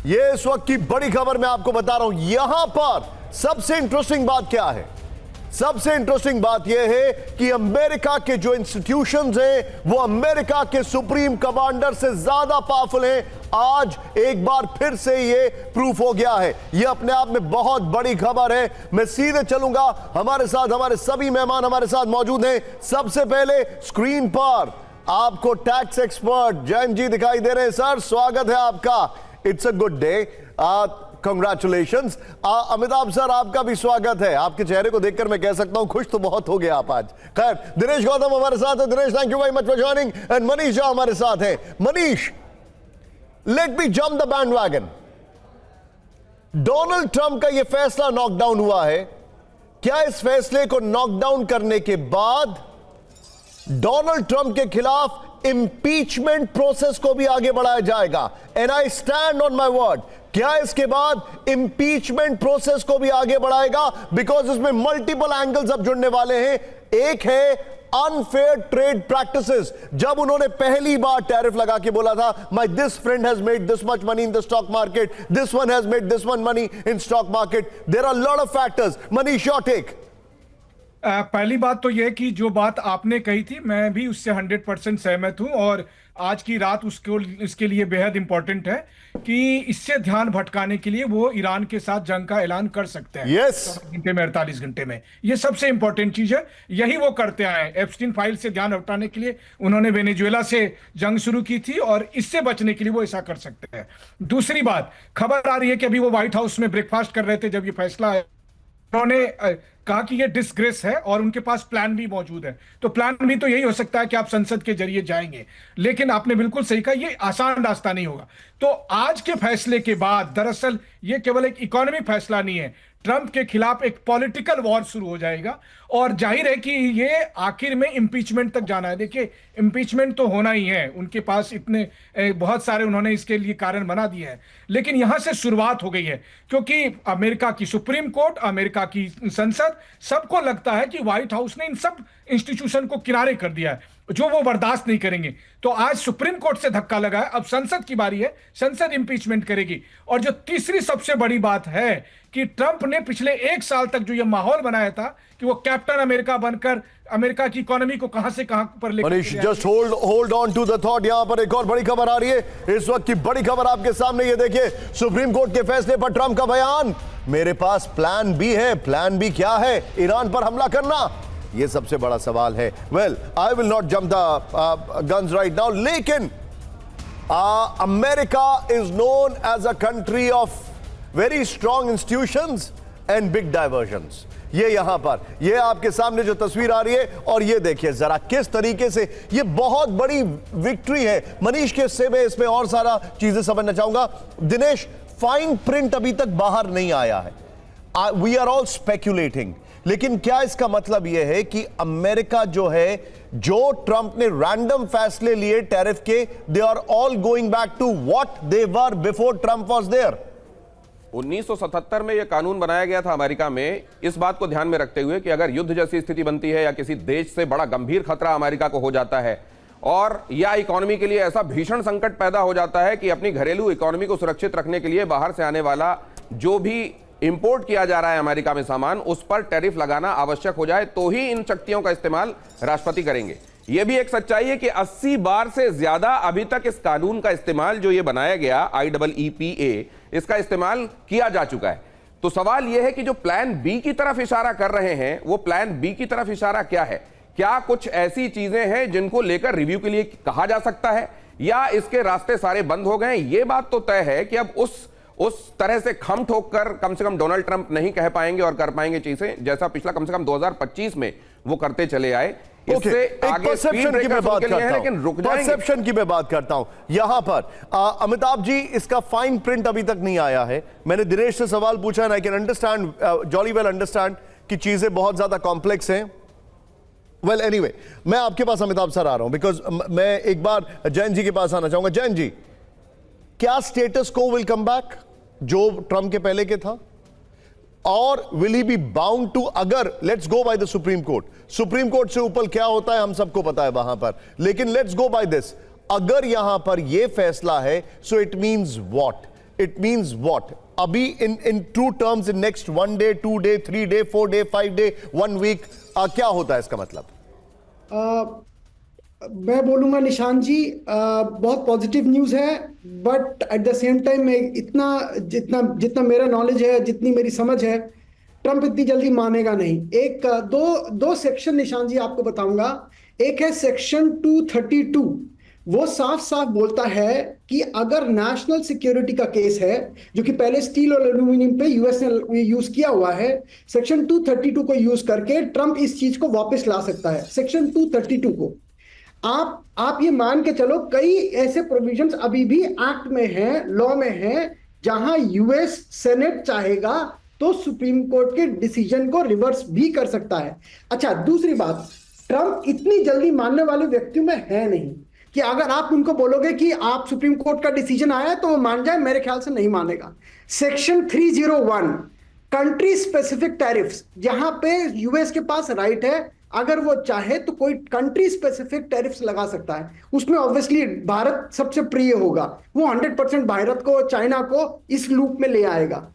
ये इस वक्त की बड़ी खबर मैं आपको बता रहा हूं। यहां पर सबसे इंटरेस्टिंग बात क्या है? सबसे इंटरेस्टिंग बात यह है कि अमेरिका के जो इंस्टीट्यूशंस हैं वो अमेरिका के सुप्रीम कमांडर से ज्यादा पावरफुल हैं। आज एक बार फिर से ये प्रूफ हो गया है। ये अपने आप में बहुत बड़ी खबर है। मैं सीधे चलूंगा, हमारे साथ हमारे सभी मेहमान हमारे साथ मौजूद हैं। सबसे पहले स्क्रीन पर आपको टैक्स एक्सपर्ट जैन जी दिखाई दे रहे हैं। सर, स्वागत है आपका। It's a good day, congratulations. Amitabh sir, आपका भी स्वागत है। आपके चेहरे को देखकर मैं कह सकता हूं खुश तो बहुत हो गया आप आज। खैर, दिनेश गौतम हमारे साथ है। Dinesh, thank you very much for joining. And Manish Jha हमारे साथ है। Manish, let me jump the bandwagon. Donald Trump का यह फैसला नॉकडाउन हुआ है। क्या इस फैसले को नॉकडाउन करने के बाद डोनाल्ड ट्रंप के खिलाफ इंपीचमेंट प्रोसेस को भी आगे बढ़ाया जाएगा? And I stand on my word. क्या इसके बाद इंपीचमेंट प्रोसेस को भी आगे बढ़ाएगा? बिकॉज इसमें मल्टीपल एंगल्स अब जुड़ने वाले हैं। एक है अनफेयर ट्रेड प्रैक्टिसेस। जब उन्होंने पहली बार टैरिफ लगा के बोला था, my this friend has made this much money in the stock market, this one has made this one money in stock market. There are lot of factors. Manish, your take. पहली बात तो यह कि जो बात आपने कही थी मैं भी उससे 100% सहमत हूं, और आज की रात उसको इसके लिए बेहद इंपॉर्टेंट है कि इससे ध्यान भटकाने के लिए वो ईरान के साथ जंग का ऐलान कर सकते हैं। यस, घंटे में 48 घंटे में। ये सबसे इंपॉर्टेंट चीज है। यही वो करते आए। एप्स्टीन फाइल से ध्यान हटाने के लिए उन्होंने वेनेजुएला से जंग शुरू की थी, और इससे बचने के लिए वो ऐसा कर सकते हैं। दूसरी बात, खबर आ रही है कि अभी वो व्हाइट हाउस में ब्रेकफास्ट कर रहे थे जब ये फैसला आया। उन्होंने कहा कि ये डिसग्रेस है और उनके पास प्लान भी मौजूद है। तो प्लान भी तो यही हो सकता है कि आप संसद के जरिए जाएंगे, लेकिन आपने बिल्कुल सही कहा, ये आसान रास्ता नहीं होगा। तो आज के फैसले के बाद दरअसल ये केवल एक इकोनॉमी फैसला नहीं है, ट्रंप के खिलाफ एक पॉलिटिकल वॉर शुरू हो जाएगा। और जाहिर है कि ये आखिर में इंपीचमेंट तक जाना है। देखिए, इंपीचमेंट तो होना ही है, उनके पास इतने बहुत सारे उन्होंने इसके लिए कारण बना दिए हैं, लेकिन यहां से शुरुआत हो गई है। क्योंकि अमेरिका की सुप्रीम कोर्ट, अमेरिका की संसद, सबको लगता है कि व्हाइट हाउस ने इन सब इंस्टीट्यूशन को किनारे कर दिया है, जो वो बर्दाश्त नहीं करेंगे। तो आज सुप्रीम कोर्ट से धक्का लगा है, अब संसद की बारी है, संसद इंपीचमेंट करेगी। और जो तीसरी सबसे बड़ी बात है कि ट्रंप ने पिछले 1 साल तक जो ये माहौल बनाया था कि वो कैप्टन अमेरिका बनकर अमेरिका की इकोनॉमी को कहां से कहां पर लेकर Manish, just hold on to the thought. यहां पर एक और बड़ी खबर आ रही है। इस वक्त की बड़ी खबर आपके सामने, ये देखिए, सुप्रीम कोर्ट के फैसले पर ट्रंप का बयान, मेरे पास प्लान बी है। प्लान बी क्या है? ईरान पर हमला करना। ये सबसे बड़ा सवाल है। Well, I will not jump the guns right now, लेकिन America is known as a country of very strong institutions and big divergence. ये यहां पर, ये आपके सामने जो तस्वीर आ रही है, और ये देखिए जरा किस तरीके से ये बहुत बड़ी विक्ट्री है। मनीष के हिस्से में इसमें और सारा चीजें समझना चाहूंगा। दिनेश, फाइन प्रिंट अभी तक बाहर नहीं आया है। वी आर ऑल स्पेक्युलेटिंग, लेकिन क्या इसका मतलब यह है कि अमेरिका जो है, जो ट्रंप ने रैंडम फैसले लिए टैरिफ के, they are all going back to what they were before Trump was there? 1977 में यह कानून बनाया गया था अमेरिका में, इस बात को ध्यान में रखते हुए कि अगर युद्ध जैसी स्थिति बनती है या किसी देश से बड़ा गंभीर खतरा अमेरिका को हो जाता है, और या इकोनॉमी के लिए ऐसा भीषण संकट पैदा हो जाता है कि अपनी घरेलू इकोनॉमी को सुरक्षित रखने के लिए बाहर से आने वाला जो भी इंपोर्ट किया जा रहा है अमेरिका में सामान, उस पर टैरिफ लगाना आवश्यक हो जाए, तो ही इन शक्तियों का इस्तेमाल राष्ट्रपति करेंगे। यह भी एक सच्चाई है कि 80 बार से ज्यादा अभी तक इस कानून का इस्तेमाल, जो ये बनाया गया IEEPA, इसका इस्तेमाल किया जा चुका है। तो सवाल यह है कि जो प्लान बी की तरफ इशारा कर रहे हैं, वो प्लान बी की तरफ इशारा क्या है? क्या कुछ ऐसी चीजें हैं जिनको लेकर रिव्यू के लिए कहा जा सकता है, या इसके रास्ते सारे बंद हो गए? ये बात तो तय है कि अब उस तरह से खम ठोक कर कम से कम डोनाल्ड ट्रंप नहीं कह पाएंगे और कर पाएंगे चीजें जैसा पिछला कम से कम 2025 में वो करते चले आए। इससे आगे परसेप्शन की मैं बात करता हूं, लेकिन रुक जाएंगे। परसेप्शन की मैं बात करता हूं यहां पर। अमिताभ जी, इसका फाइन प्रिंट अभी तक नहीं आया है। मैंने दिनेश से सवाल पूछा, I can understand, jolly well understand कि चीजें बहुत ज्यादा कॉम्प्लेक्स हैं। वेल एनीवे, मैं आपके पास अमिताभ सर आ रहा हूं, बिकॉज मैं एक बार जैन जी के पास आना चाहूंगा। जैन जी, क्या status quo will come back जो ट्रंप के पहले के था? और will he be bound to, अगर let's go by the supreme court, supreme court से ऊपर क्या होता है हम सबको पता है वहां पर, लेकिन लेट्स गो बाय दिस, अगर यहां पर यह फैसला है, so it means what? it means what? अभी in true terms in next 1 day, 2 day, 3 day, 4 day, 5 day, 1 week क्या होता है इसका मतलब? मैं बोलूंगा निशान जी, बहुत पॉजिटिव न्यूज़ है, but at the same time मैं इतना जितना जितना मेरा नॉलेज है, जितनी मेरी समझ है, ट्रंप इतनी जल्दी मानेगा नहीं। एक दो सेक्शन निशान जी आपको बताऊंगा। एक है सेक्शन 232, वो साफ साफ बोलता है कि अगर नेशनल सिक्योरिटी का केस है, जो कि पहले स्टील और एल्यूमिनियम पे यूएस ने यूज किया हुआ है, सेक्शन 232 को यूज करके ट्रंप इस चीज को वापस ला सकता है। सेक्शन 232 को आप ये मान के चलो, कई ऐसे प्रोविजंस अभी भी एक्ट में हैं, लॉ में हैं, जहां यूएस सेनेट चाहेगा तो सुप्रीम कोर्ट के डिसीजन को रिवर्स भी कर सकता है। अच्छा, दूसरी बात, ट्रंप इतनी जल्दी मानने वाले व्यक्तियों में है नहीं कि अगर आप उनको बोलोगे कि आप सुप्रीम कोर्ट का डिसीजन आया है तो वो मान जाए, मेरे ख्याल से नहीं मानेगा। सेक्शन 301 कंट्री स्पेसिफिक टैरिफ्स, जहां पे यूएस के पास राइट है, अगर वो चाहे तो कोई कंट्री स्पेसिफिक टैरिफ्स लगा सकता है। उसमें ऑब्वियसली भारत सबसे प्रिय होगा, वो 100% भारत को, चाइना को इस लूप में ले आएगा।